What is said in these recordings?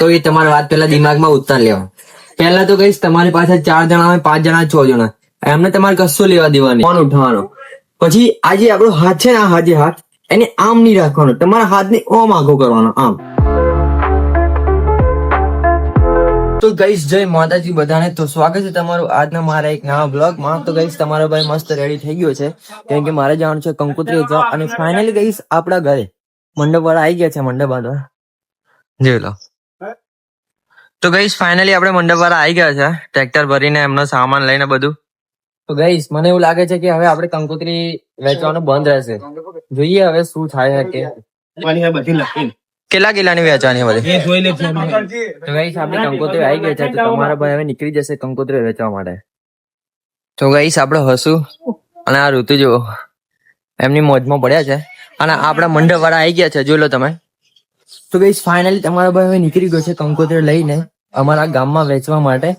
કહું એ તમારી વાત પેલા દિમાગમાં ઉતાર લેવા. પહેલા તો કહીશ તમારી પાસે 4 જણા હોય, 5 જણા, 6 જણા, એમને તમારે કશું લેવા દેવાની, ફોન ઉઠાવવાનો. પછી આજે આપણો હાથ છે ને, આ હાથ એને આમ નહીં રાખવાનો, તમારા હાથને ઓમ આગો કરવાનો, આમ. તો ગાઈસ જય માતાજી બધાને. તો સ્વાગત છે તમારું આજના મારા એક નવા બ્લોગમાં. તો ગાઈસ તમારો ભાઈ મસ્ત રેડી થઈ ગયો છે, કેમ કે મારે જવાનું છે કંકોત્રી વેચવા. અને ફાઇનલી ગાઈસ આપણા ઘરે મંડપ વાળા આવી ગયા છે. મંડપ વાળા જોઈ લો. તો ગાઈસ ફાઇનલી આપણે મંડપ વાળા આવી ગયા છે, ટ્રેક્ટર ભરીને એમનો સામાન લઈને બધું. તો ગાઈસ મને એવું લાગે છે કે હવે આપણે કંકોત્રી વેચવાનું બંધ રહેશે. જોઈએ હવે શું થાય છે કે કેટલા કિલ્લાની વેચવાની બધી. તો ગાઈસ આપણે કંકોત્રી આવી ગયા છે, તો તમારા ભાઈ હવે નીકળી જશે કંકોત્રી વેચવા માટે. તો ગાઈસ આપણે હસું અને આ ઋતુ જો એમની મોજમાં પડ્યા છે, અને આપણા મંડપ વાળા આવી ગયા છે, જોઈ લો તમે. તો ગાઈસ ફાઇનલી તમારા ભાઈ હવે નીકળી ગયો છે કંકોત્રી લઈને અમારા ગામમાં વેચવા માટે.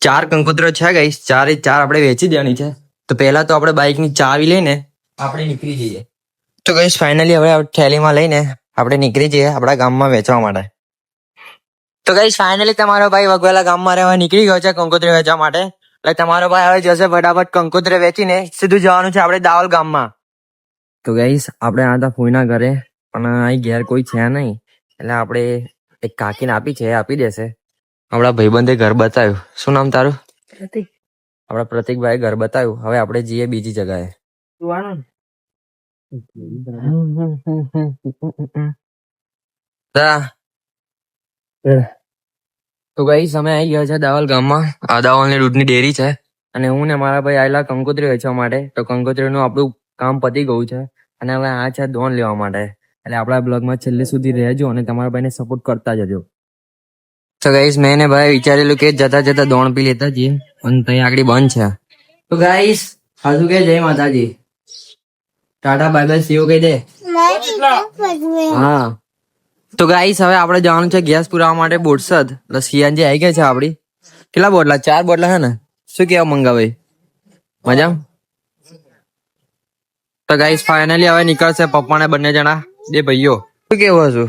4 કંકોત્રીઓ છે ગાઈસ, 4 આપણે વેચી દેવાની છે. તો પહેલા તો આપણે બાઇકની ચાવી લઈને આપણે નીકળી જઈએ. તો ગાઈસ ફાઇનલી હવે થેલીમાં લઈને આપણે નીકળી જઈએ આપણા ગામમાં વેચવા માટે. તો ગાઈસ ફાઇનલી તમારો ભાઈ વગવેલા ગામમાં રહેવા નીકળી ગયો છે કંકોત્રી વેચવા માટે. એટલે તમારો ભાઈ હવે જશે ફટાફટ કંકોત્રી વેચીને સીધું જવાનું છે આપણે દાવલ ગામમાં. તો ગાઈસ આપણે આતા ફૂઈના ઘરે, પણ અહીં ઘેર કોઈ છે નહીં, એટલે આપણે એક કાકીને આપી દેશે. આપણા ભાઈબંધે ઘર બતાવ્યું. શું નામ તારું? પ્રતિક. આપણા પ્રતિકભાઈ ઘર બતાવ્યું. હવે આપણે જઈએ બીજી જગ્યાએ. તો ગાઈસ અમે આવી ગયા છે દાવલ ગામમાં. આ દાવલની દૂધની ડેરી છે, અને હું ને મારા ભાઈ આવેલા કંકોત્રી વેચવા માટે. તો કંકોત્રીનું આપણું કામ પતી ગયું છે, અને હવે આ છે દોન લેવા માટે. એટલે આપણા બ્લોગમાં છેલ્લે સુધી રહેજો અને તમારા ભાઈને સપોર્ટ કરતા જજો. તો ગાઈસ મેં ને ભાઈ વિચારેલું કે જતા જતા દોણ પી લેતા જઈએ, પણ ત્યાં આગળ બંધ છે. તો ગાઈસ હાજુ કે જય માતાજી, ટાટા બાય બાય, સીઓ કહી દે. હા તો ગાઈસ હવે આપણે જવાનું છે ગેસ પુરાવા માટે બોરસદ. એટલે સીએનજી આવી ગયા છે આપડી. કેટલા બોટલા? 4 બોટલા છે ને? શું કેવા મંગાભાઈ, મજા? તો ગાઈસ ફાઇનલી હવે નીકળશે પપ્પાને બંને જણા, બે ભાઈઓ. શું કેવું હતું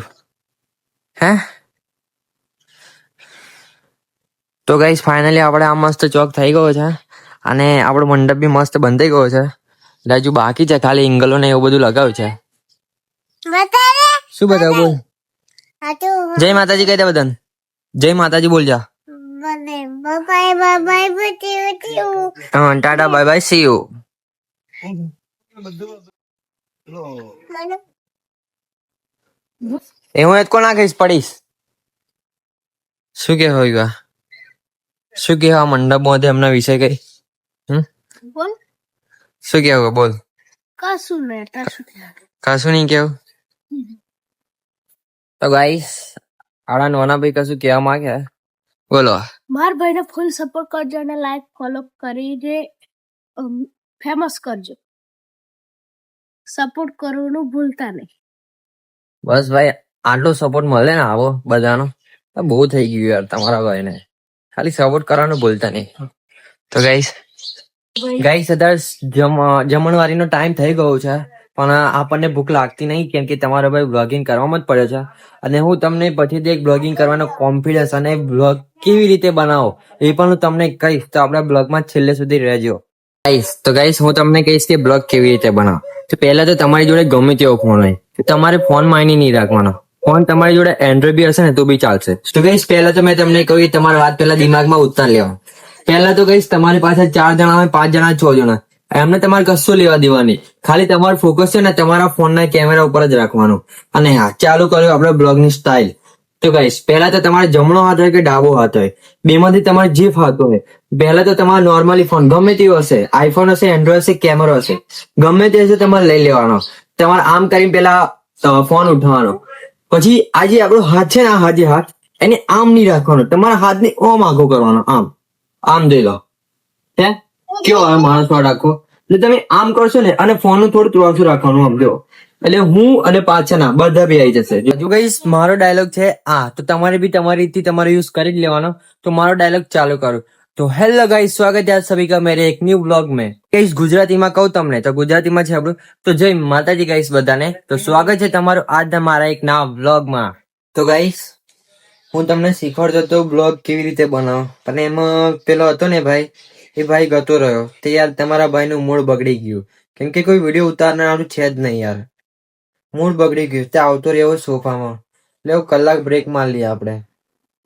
હે? તો ગાઈસ ફાઇનલી આપણે આ મસ્ત ચોક થઈ ગયો છે, અને આપણો મંડપ બી મસ્ત બંધાઈ ગયો છે. એટલે હજુ બાકી છે ખાલી એંગલો ને એવું બધું લગાવ્યું છે. શું બતાવું? બોલ જય માતાજી કહી દે બધાને. જય માતાજી બોલ જા. Tata bye bye, C you. એવું જ કોણ નાખીશ પડીશ. શું કે હોય શું કેવા મંડપ માં એમના વિશે કઈ શું કેવું? બોલ. કશું નહીં કેવું. તો ગાઈસ આડા નોના ભાઈ કશું કેવા માંગે? બોલો. મારા ભાઈને ફૂલ સપોર્ટ કરજો અને લાઈક ફોલો કરીને ફેમસ કરજો. સપોર્ટ કરવાનું ભૂલતા નહીં. બસ ભાઈ આટલો સપોર્ટ મળે ને આવો બધાનો તો બહુ થઈ ગયું યાર. તમારા ભાઈને ખાલી સપોર્ટ કરવાનું ભૂલતા નહીં. તો ગાઈસ અત્યારે જમણવારીનો ટાઈમ થઈ ગયો છે, પણ આપણને ભૂખ લાગતી નહીં, કેમ કે તમારો ભાઈ બ્લોગિંગ કરવામાં જ પડ્યો છે. અને હું તમને પછીથી એક બ્લોગિંગ કરવાનો કોન્ફિડન્સ અને બ્લોગ કેવી રીતે બનાવો એ પણ હું તમને કહીશ. તો આપણા બ્લોગમાં છેલ્લે સુધી રહેજો ગાઈસ. તો ગાઈસ હું તમને કહીશ કે બ્લોગ કેવી રીતે બનાવો. તો પહેલા તો તમારી જોડે ગમે તેવો ફોન હોય તો તમારે ફોન માયની નહીં રાખવાનો. ફોન તમારી જોડે એન્ડ્રોઈડ બી હશે ને તો બી ચાલશે. તો ગાઈસ પહેલા તો મેં તમને કહ્યું તમારી વાત પહેલા દિમાગમાં ઉતાર લેવા. પહેલા તો ગાઈસ તમારી પાસે 4 જણા હોય, 5 જણા, 6 જણા, એમને તમારે કશું લેવા દેવાની. ખાલી તમારું ફોકસ છે ને તમારા ફોનના કેમેરા ઉપર જ રાખવાનું. અને હા, ચાલુ કર્યું આપણે બ્લોગની સ્ટાઇલ. તો ગાઈસ પહેલા તો તમારે જમણો હાથ હોય કે ડાબો હાથ હોય, બેમાંથી તમારે જે ફાવતો હોય. પહેલા તો તમારે નોર્મલી ફોન ગમે તેવો હશે, આઈફોન હશે, એન્ડ્રોઈડ હશે, કેમેરો હશે, ગમે તે હશે તમારે લઈ લેવાનો. તમારે આમ કરીને પેલા ફોન ઉઠાવવાનો. પછી આ જે આપણો હાથ છે ને, આ હાથ એને આમ નહીં રાખવાનો, તમારા હાથને ઓમ આગો કરવાનો, આમ આમ જોઈ લો. હે કેવો આવે માણસ વાળ રાખો. એટલે તમે આમ કરશો ને, અને ફોન નું થોડું ત્રોસું રાખવાનું, આમ જો. એટલે હું અને પાછળના બધા બી આવી જશે. જો ગાઈસ મારો ડાયલોગ છે આ, તો તમારે બી તમારી રીતથી તમારે યુઝ કરી જ લેવાનો. તો મારો ડાયલોગ ચાલુ કરું. તો હેલો ગાઈસ, સ્વાગત है आप सभी का मेरे एक न्यू ब्लॉग में. गाइस ગુજરાતીમાં કહું તમને તો ગુજરાતીમાં છે આપણું. તો જય માતાજી ગાઈસ બધાને. તો સ્વાગત છે તમારું આજના મારા એક નવા વ્લોગમાં. તો ગાઈસ હું તમને શીખવાડતો હતો બ્લોગ કેવી રીતે બનાવો, પણ એમાં પેલો હતો ને ભાઈ, એ ભાઈ ગતો રહ્યો. તે યાર તમારા ભાઈનું મૂડ બગડી ગયું, કેમ કે કોઈ વિડીયો ઉતારનારું છે જ નહીં યાર. મૂડ બગડી ગયું. તે આવતો રહ્યો સોફામાં. એટલે કલાક બ્રેક મારી લઈએ આપણે.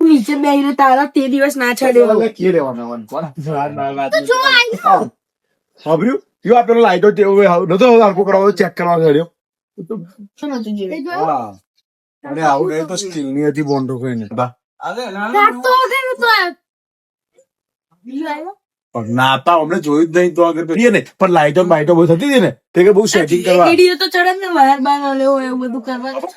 નીચે બેહીને તારા તે દિવસ ના ચડ્યો. સાંભળ્યું? યો આ પેલો લાઈટો નતો હલકો કરાવો ચેક કરવા ચડ્યો. હા. અરે આવું નહીં તો સ્ટીલ ની હતી બોન્ડો કોઈને. પણ નાતા અમને જોયું જ નહીં તો આગળ કરીએ ને, પણ લાઈટો બાઈટો બહુ થતી હતી ને તે કે બહુ સેટિંગ કરવા. વિડીયો તો ચડે ને બહાર બહાર લેવો એવું બધું કરવાનું.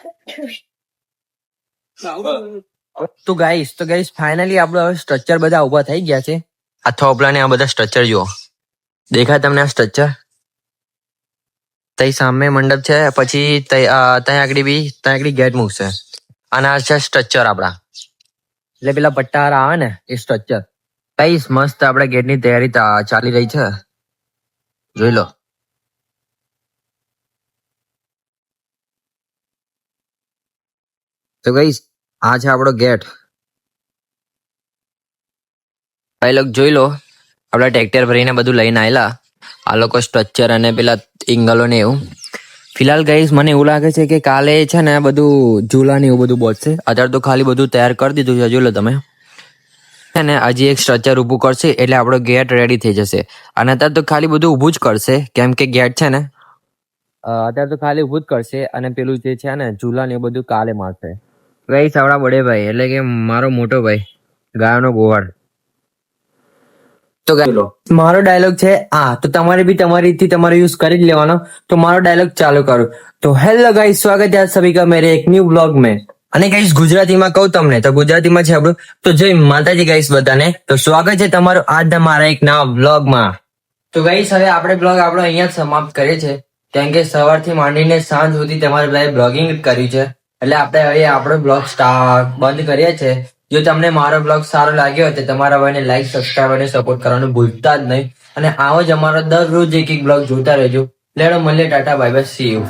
તો ગાઈસ ફાઇનલી આપણે હવે સ્ટ્રક્ચર બધા ઉભા થઈ ગયા છે. આ થોપલા ને આ બધા સ્ટ્રક્ચર જુઓ, દેખાય તમને આ સ્ટ્રક્ચર? તઈ સામે મંડપ છે, પછી ત્યાં આગળ ગેટ મૂકશે, અને આ છે સ્ટ્રક્ચર આપડા, એટલે પેલા પટ્ટા આવે ને એ સ્ટ્રક્ચર. ગાઈસ મસ્ત આપણે ગેટની તૈયારી ચાલી રહી છે, જોઈ લો. તો ગાઈસ આ છે આપણો ગેટ. ભાઈ લોક જોઈ લો, આપડા ટ્રેક્ટર ભરીને બધું લઈને આવેલા આ લોકો, સ્ટ્રક્ચર અને પેલા એંગલો ને એવું. ફિલહાલ ગાઈસ મને એવું લાગે છે કે કાલે છે ને બધું ઝૂલા ને એવું બધું બોલશે. અત્યારે તો ખાલી બધું તૈયાર કરી દીધું છે, જોઈ લો તમે. ને હજી એક સ્ટ્રક્ચર ઊભું કરશે એટલે આપણો ગેટ રેડી થઈ જશે. અને અત્યારે તો ખાલી બધું ઊભું જ કરશે, કેમ કે ગેટ છે ને અત્યારે તો ખાલી ઊભું જ કરશે, અને પેલું જે છે ને ઝૂલા ને એ બધું કાલે મારશે. ગાઈસ આપણા બડે ભાઈ એટલે કે મારો મોટો ભાઈ, ગાયોનો ગોવાળ. તો મારો ડાયલોગ છે આ, તો તમારે બી તમારીથી તમારો યુઝ કરી જ લેવાનો. તો મારો ડાયલોગ ચાલુ કરું. તો હેલો ગાઈસ, સ્વાગત है आप सभी का मेरे एक न्यू ब्लॉग में. અને ગાઈસ ગુજરાતીમાં કહું તમને તો ગુજરાતીમાં છે આપણું. તો જય માતાજી ગાઈસ બધાને. તો સ્વાગત છે તમારું આજના મારા એક નવા બ્લોગમાં. તો ગાઈસ હવે આપણે બ્લોગ આપણો અહીંયા જ સમાપ્ત કરીએ છીએ, કેમ કે સવારથી માંડીને સાંજ સુધી તમારે બધા બ્લોગિંગ કર્યું છે, એટલે આપણે હવે આપણો બ્લોગ બંધ કરીએ છીએ. જો તમને મારો બ્લોગ સારો લાગ્યો હોય તો તમારા ભાઈને લાઈક, સબસ્ક્રાઇબ અને સપોર્ટ કરવાનું ભૂલતા જ નહીં. અને આવો જ અમારો દરરોજ એક બ્લોગ જોતા રહેજો. લેડો મળીએ, Tata bye bye, C you.